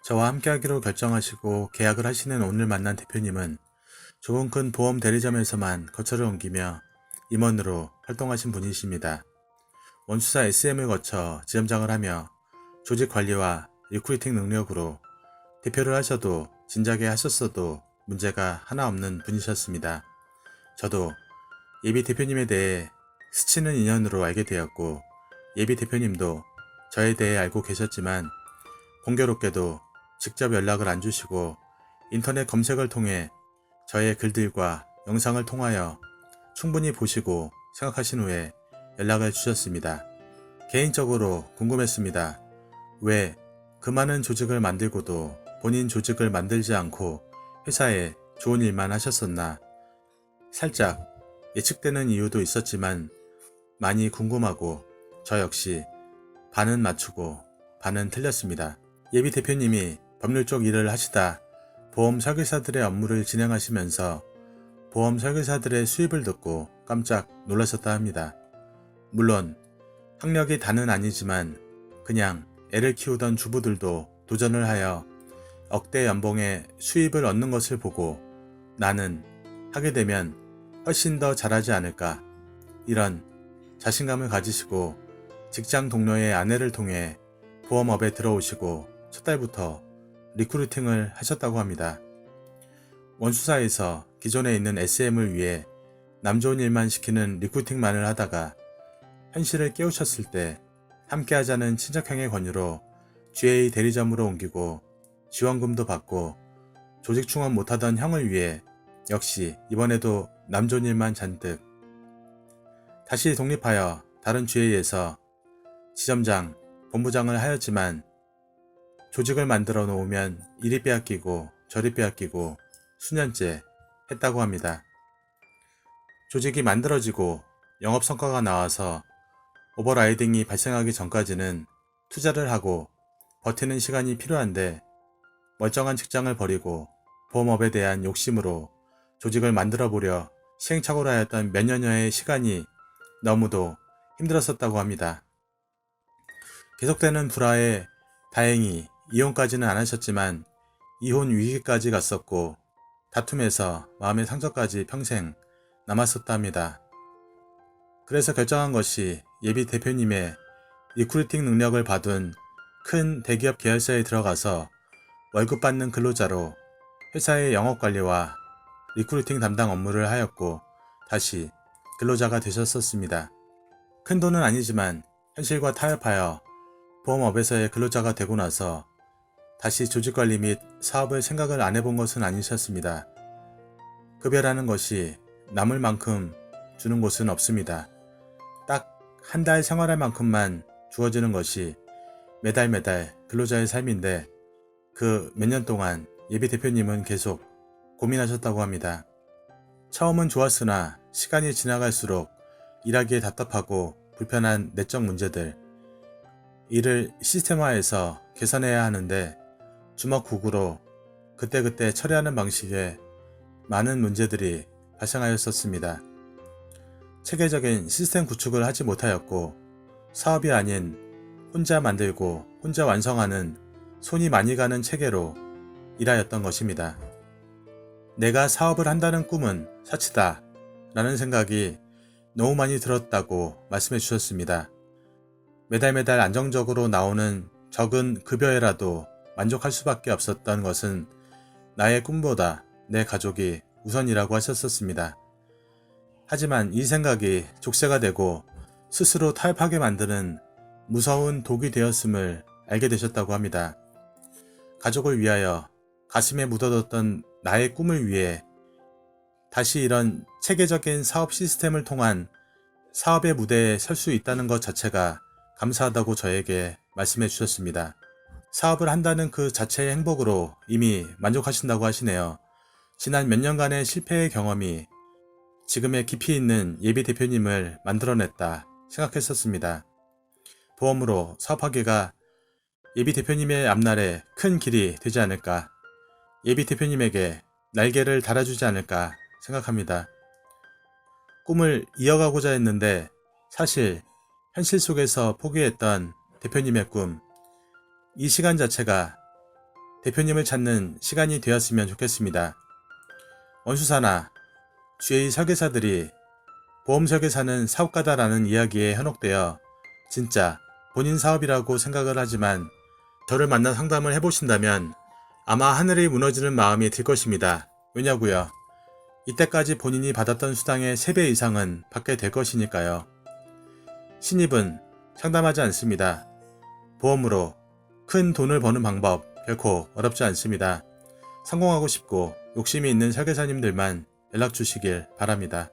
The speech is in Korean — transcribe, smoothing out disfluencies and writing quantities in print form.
저와 함께하기로 결정하시고 계약을 하시는 오늘 만난 대표님은 좁은 큰 보험 대리점에서만 거처를 옮기며 임원으로 활동하신 분이십니다. 원수사 SM을 거쳐 지점장을 하며 조직 관리와 리크루팅 능력으로 대표를 하셔도 진작에 하셨어도 문제가 하나 없는 분이셨습니다. 저도 예비 대표님에 대해 스치는 인연으로 알게 되었고 예비 대표님도 저에 대해 알고 계셨지만 공교롭게도 직접 연락을 안 주시고 인터넷 검색을 통해 저의 글들과 영상을 통하여 충분히 보시고 생각하신 후에 연락을 주셨습니다. 개인적으로 궁금했습니다. 왜 그 많은 조직을 만들고도 본인 조직을 만들지 않고 회사에 좋은 일만 하셨었나? 살짝 예측되는 이유도 있었지만 많이 궁금하고 저 역시 반은 맞추고 반은 틀렸습니다. 예비 대표님이 법률 쪽 일을 하시다 보험 설계사들의 업무를 진행하시면서 보험 설계사들의 수입을 듣고 깜짝 놀라셨다 합니다. 물론 학력이 다는 아니지만 그냥 애를 키우던 주부들도 도전을 하여 억대 연봉의 수입을 얻는 것을 보고 나는 하게 되면 훨씬 더 잘하지 않을까 이런 자신감을 가지시고 직장 동료의 아내를 통해 보험업에 들어오시고 첫 달부터 리크루팅을 하셨다고 합니다. 원수사에서 기존에 있는 SM을 위해 남 좋은 일만 시키는 리크루팅만을 하다가 현실을 깨우쳤을 때 함께하자는 친척형의 권유로 GA 대리점으로 옮기고 지원금도 받고 조직 충원 못하던 형을 위해 역시 이번에도 남 좋은 일만 잔뜩 다시 독립하여 다른 GA에서 지점장, 본부장을 하였지만 조직을 만들어 놓으면 이리 빼앗기고 저리 빼앗기고 수년째 했다고 합니다. 조직이 만들어지고 영업 성과가 나와서 오버라이딩이 발생하기 전까지는 투자를 하고 버티는 시간이 필요한데 멀쩡한 직장을 버리고 보험업에 대한 욕심으로 조직을 만들어 보려 시행착오를 하였던 몇 년여의 시간이 너무도 힘들었었다고 합니다. 계속되는 불화에 다행히 이혼까지는 안 하셨지만 이혼 위기까지 갔었고 다툼에서 마음의 상처까지 평생 남았었다 합니다. 그래서 결정한 것이 예비 대표님의 리크루팅 능력을 받은 큰 대기업 계열사에 들어가서 월급 받는 근로자로 회사의 영업관리와 리크루팅 담당 업무를 하였고 다시 근로자가 되셨었습니다. 큰 돈은 아니지만 현실과 타협하여 보험업에서의 근로자가 되고 나서 다시 조직관리 및 사업을 생각을 안 해본 것은 아니셨습니다. 급여라는 것이 남을 만큼 주는 곳은 없습니다. 딱 한 달 생활할 만큼만 주어지는 것이 매달 근로자의 삶인데 그 몇 년 동안 예비 대표님은 계속 고민하셨다고 합니다. 처음은 좋았으나 시간이 지나갈수록 일하기에 답답하고 불편한 내적 문제들, 이를 시스템화해서 개선해야 하는데 주먹구구로 그때그때 처리하는 방식에 많은 문제들이 발생하였었습니다. 체계적인 시스템 구축을 하지 못하였고 사업이 아닌 혼자 만들고 혼자 완성하는 손이 많이 가는 체계로 일하였던 것입니다. 내가 사업을 한다는 꿈은 사치다 라는 생각이 너무 많이 들었다고 말씀해 주셨습니다. 매달 안정적으로 나오는 적은 급여에라도 만족할 수밖에 없었던 것은 나의 꿈보다 내 가족이 우선이라고 하셨었습니다. 하지만 이 생각이 족쇄가 되고 스스로 타협하게 만드는 무서운 독이 되었음을 알게 되셨다고 합니다. 가족을 위하여 가슴에 묻어뒀던 나의 꿈을 위해 다시 이런 체계적인 사업 시스템을 통한 사업의 무대에 설 수 있다는 것 자체가 감사하다고 저에게 말씀해 주셨습니다. 사업을 한다는 그 자체의 행복으로 이미 만족하신다고 하시네요. 지난 몇 년간의 실패의 경험이 지금의 깊이 있는 예비 대표님을 만들어냈다 생각했었습니다. 보험으로 사업하기가 예비 대표님의 앞날에 큰 길이 되지 않을까, 예비 대표님에게 날개를 달아주지 않을까 생각합니다. 꿈을 이어가고자 했는데 사실 현실 속에서 포기했던 대표님의 꿈, 이 시간 자체가 대표님을 찾는 시간이 되었으면 좋겠습니다. 원수사나 주의 설계사들이 보험 설계사는 사업가다라는 이야기에 현혹되어 진짜 본인 사업이라고 생각을 하지만 저를 만나 상담을 해보신다면 아마 하늘이 무너지는 마음이 들 것입니다. 왜냐고요? 이때까지 본인이 받았던 수당의 3배 이상은 받게 될 것이니까요. 신입은 상담하지 않습니다. 보험으로 큰 돈을 버는 방법 결코 어렵지 않습니다. 성공하고 싶고 욕심이 있는 설계사님들만 연락 주시길 바랍니다.